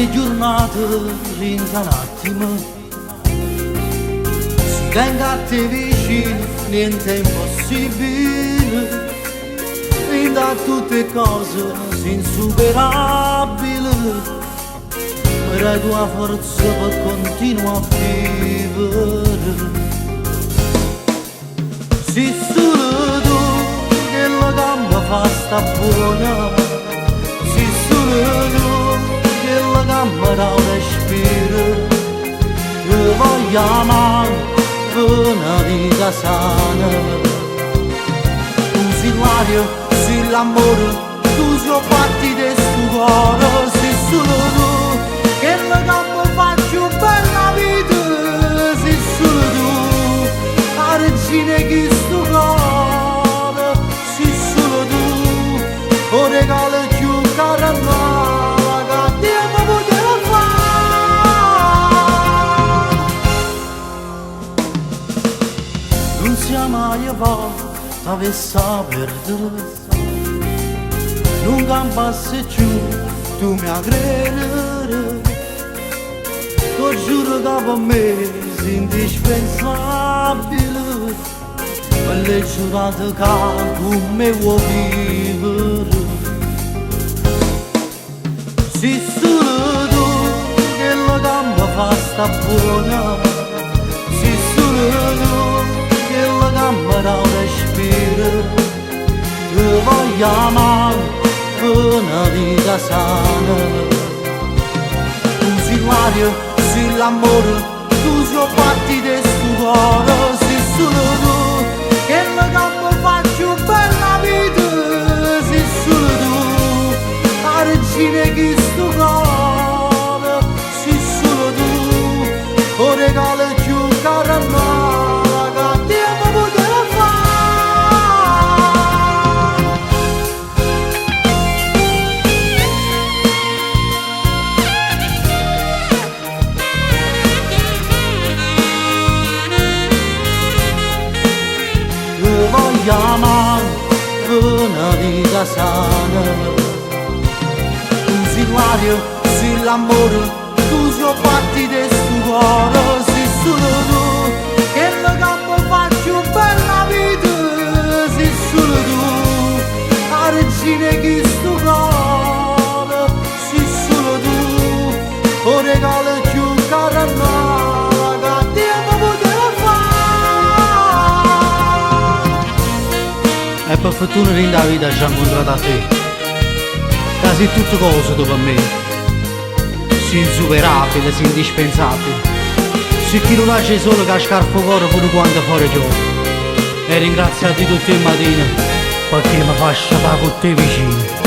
le giornate rinza un attimo, si tenga a te vicino, niente è impossibile, e da tutte cose insuperabili, per tua forza per continuare a vivere. Si solo tu che la gamba fa sta buona, si solo tu che la gamba da respiro, che voglio amare una vita sana. Tu sei l'aria, sei l'amore, tu sei fatti di sto cuore, si solo tu che la gamba fa più bella vita, si solo tu la regina che sto cuore, si solo tu o regalo più caro a noi che Dio poteva fare. Non siamo mai avessi a perdere, non campasse più tu mi aggredere, ti giuro che per me sei indispensabile, per le giornate che con me vuoi vivere. Sei solo tu che la gamba fa sta buona, sei solo tu che la gamba da respiro, che voglio amare una vita sana. Tu sei l'aria, sei l'amore, tu sei fatti di sto cuore, sei solo tu che la gamba fa più bella vita, sei solo tu la regina che sto cuore, sei solo tu o regalo più caro a noi che Dio poteva fare. Voglio amare una vita sana. Tu sei l'aria, sei l'amore, tu sei fatti di sto cuore, sei solo tu che la gamba fa più bella vita, sei solo tu la regina che sto cuore, sei solo tu o regalo più caro a noi che Dio poteva fare. E per fortuna nella vita ci ho incontrato a te, che sei tutte cose dopo me, sei insuperabile, sei indispensabile, sei chi lo lascia solo che ha scarpo cuore pure quando fuori gioco, e ringraziati tutte le mattine perché mi fa sciapare con te vicino.